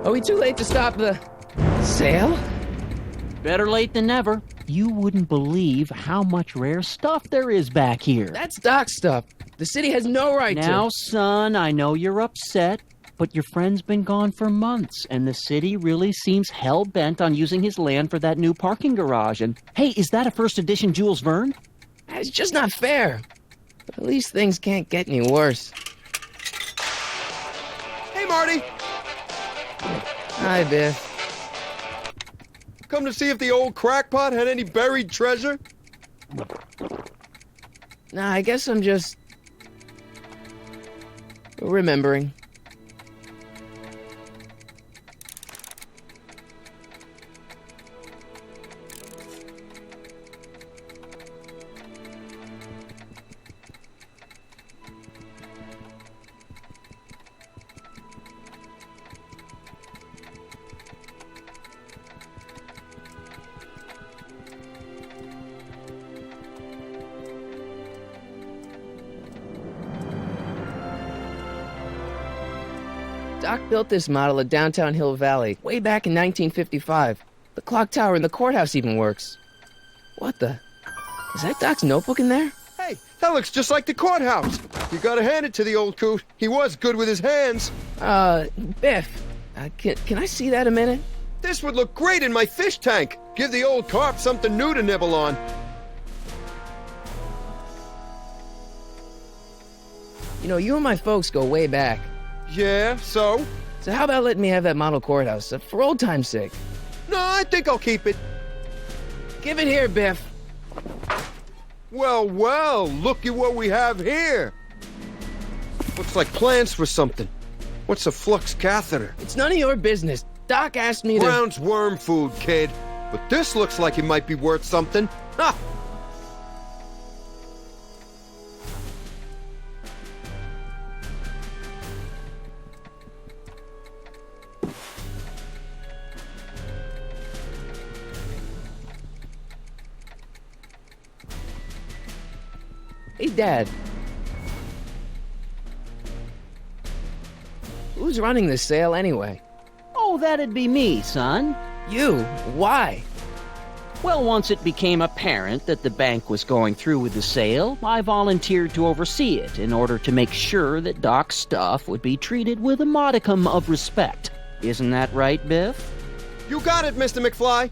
Are we too late to stop the sale? Better late than never. You wouldn't believe how much rare stuff there is back here. That's Doc stuff. The city has no right to... Now, son, I know you're upset, but your friend's been gone for months, and the city really seems hell-bent on using his land for that new parking garage. And, hey, is that a first edition Jules Verne? It's just not fair. But at least things can't get any worse. Hey, Marty! Hi, Biff. Come to see if the old crackpot had any buried treasure? Nah, I guess I'm just... remembering. Doc built this model at downtown Hill Valley way back in 1955. The clock tower in the courthouse even works. What the? Is that Doc's notebook in there? Hey, that looks just like the courthouse. You gotta hand it to the old coot. He was good with his hands. Biff, can I see that a minute? This would look great in my fish tank. Give the old carp something new to nibble on. You know, you and my folks go way back. Yeah, so? So how about letting me have that model courthouse, for old time's sake? No, I think I'll keep it. Give it here, Biff. Well, well, look at what we have here. Looks like plans for something. What's a flux catheter? It's none of your business. Doc asked me to... Brown's worm food, kid. But this looks like it might be worth something. Ha! Hey, Dad. Who's running this sale anyway? Oh, that'd be me, son. You? Why? Well, once it became apparent that the bank was going through with the sale, I volunteered to oversee it in order to make sure that Doc's stuff would be treated with a modicum of respect. Isn't that right, Biff? You got it, Mr. McFly.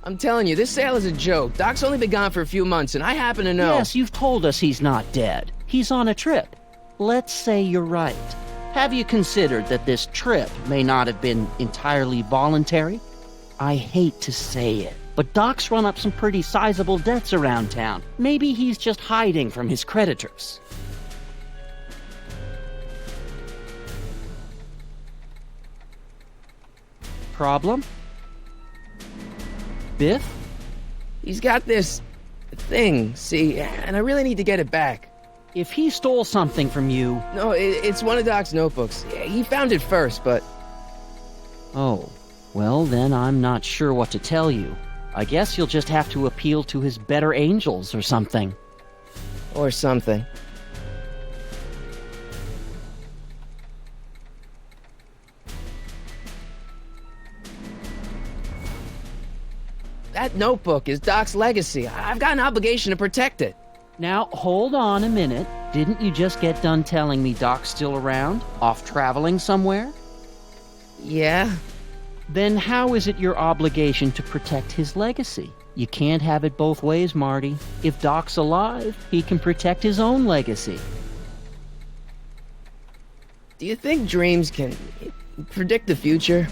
I'm telling you, this sale is a joke. Doc's only been gone for a few months, and I happen to know... Yes, you've told us he's not dead. He's on a trip. Let's say you're right. Have you considered that this trip may not have been entirely voluntary? I hate to say it, but Doc's run up some pretty sizable debts around town. Maybe he's just hiding from his creditors. Problem? Biff? He's got this... thing, see, and I really need to get it back. If he stole something from you... No, it's one of Doc's notebooks. Yeah, he found it first, but... Oh, well then I'm not sure what to tell you. I guess you'll just have to appeal to his better angels or something. Or something. That notebook is Doc's legacy. I've got an obligation to protect it. Now, hold on a minute. Didn't you just get done telling me Doc's still around? Off traveling somewhere? Yeah? Then how is it your obligation to protect his legacy? You can't have it both ways, Marty. If Doc's alive, he can protect his own legacy. Do you think dreams can predict the future?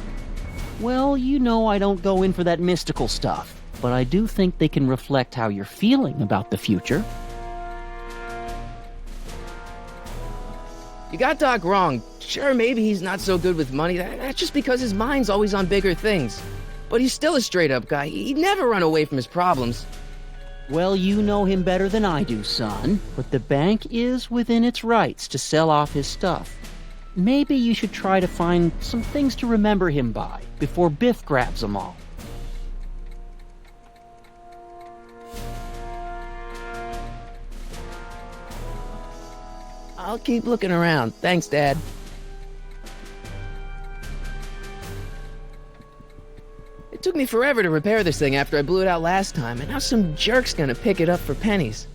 Well, you know I don't go in for that mystical stuff, but I do think they can reflect how you're feeling about the future. You got Doc wrong. Sure, maybe he's not so good with money. That's just because his mind's always on bigger things. But he's still a straight-up guy. He'd never run away from his problems. Well, you know him better than I do, son. But the bank is within its rights to sell off his stuff. Maybe you should try to find some things to remember him by before Biff grabs them all. I'll keep looking around. Thanks, Dad. me forever to repair this thing after I blew it out last time, and now some jerk's gonna pick it up for pennies.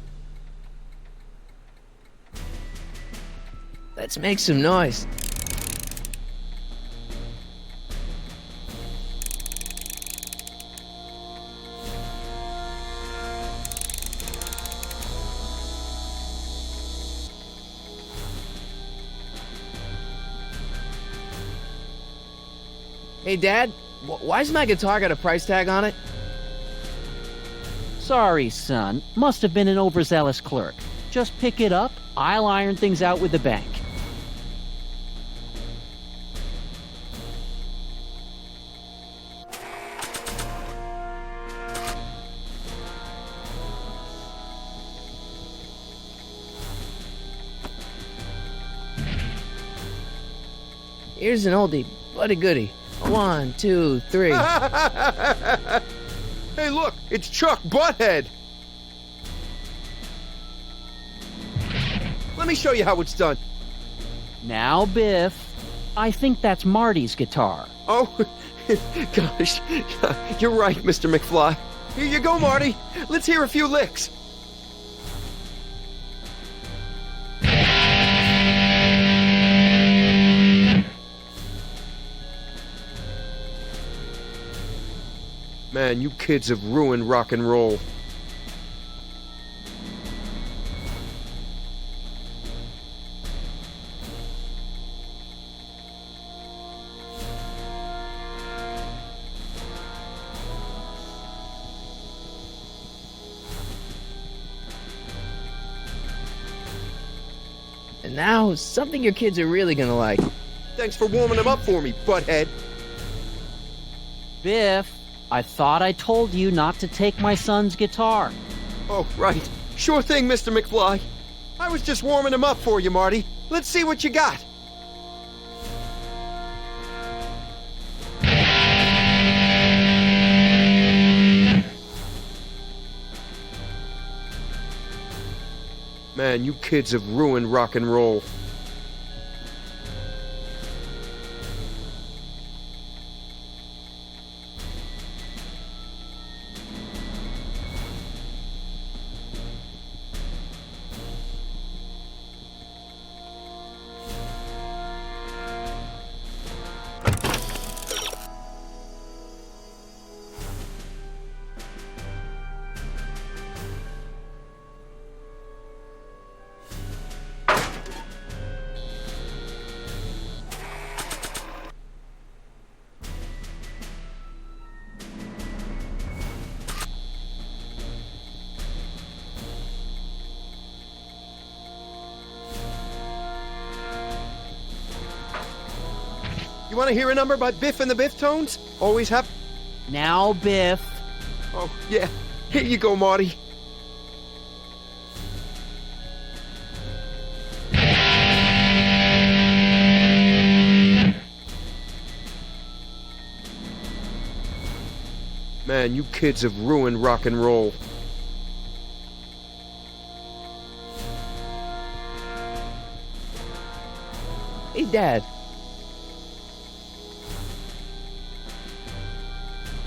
Let's make some noise. Hey, Dad, why's my guitar got a price tag on it? Sorry, son. Must have been an overzealous clerk. Just pick it up. I'll iron things out with the bank. Here's an oldie, but a goodie. 1, 2, 3. Hey, look, it's Chuck Butthead. Let me show you how it's done. Now, Biff, I think that's Marty's guitar. Oh, gosh, you're right, Mr. McFly. Here you go, Marty. Let's hear a few licks. Man, you kids have ruined rock and roll. And now, something your kids are really gonna like. Thanks for warming them up for me, butthead. Biff, I thought I told you not to take my son's guitar. Oh, right. Sure thing, Mr. McFly. I was just warming him up for you, Marty. Let's see what you got. Man, you kids have ruined rock and roll. You want to hear a number by Biff and the Biff Tones? Always have... Now, Biff. Oh, yeah. Here you go, Marty. Man, you kids have ruined rock and roll. Hey, Dad.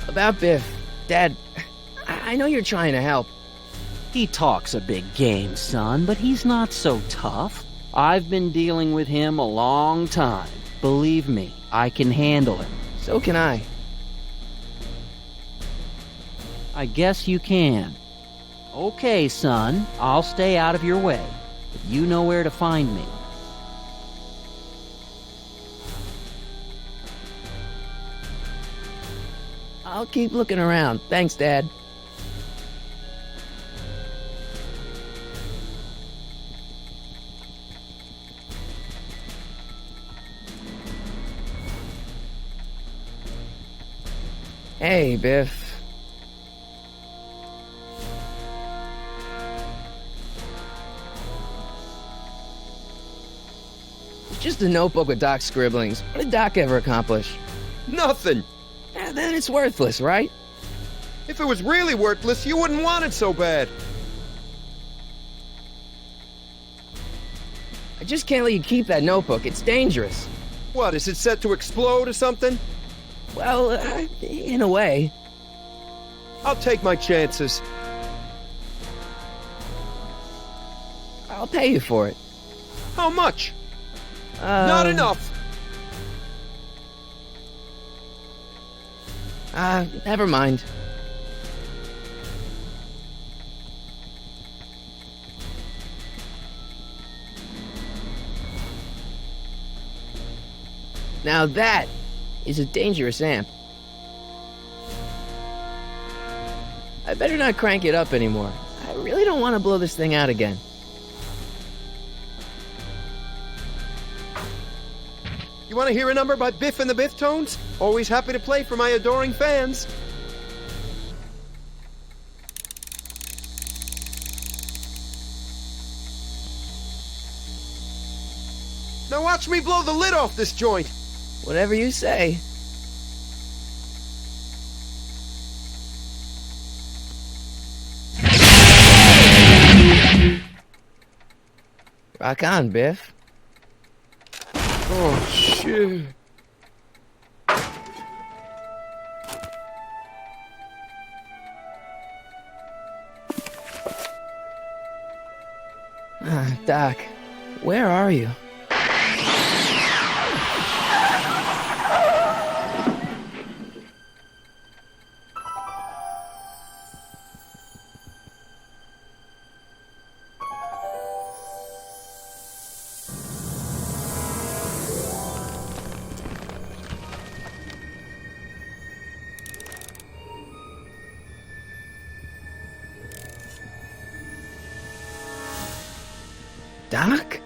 About Biff. Dad, I know you're trying to help. He talks a big game, son, but he's not so tough. I've been dealing with him a long time. Believe me, I can handle him. So can I. I guess you can. Okay, son, I'll stay out of your way, but you know where to find me. I'll keep looking around. Thanks, Dad. Hey, Biff. It's just a notebook with Doc's scribblings. What did Doc ever accomplish? Nothing. Then it's worthless, right? If it was really worthless, you wouldn't want it so bad. I just can't let you keep that notebook. It's dangerous. What, is it set to explode or something? Well, in a way. I'll take my chances. I'll pay you for it. How much? Not enough. Never mind. Now that is a dangerous amp. I better not crank it up anymore. I really don't want to blow this thing out again. You want to hear a number by Biff and the Biff Tones? Always happy to play for my adoring fans. Now watch me blow the lid off this joint. Whatever you say. Rock on, Biff. Oh, shit. Doc, where are you? Doc?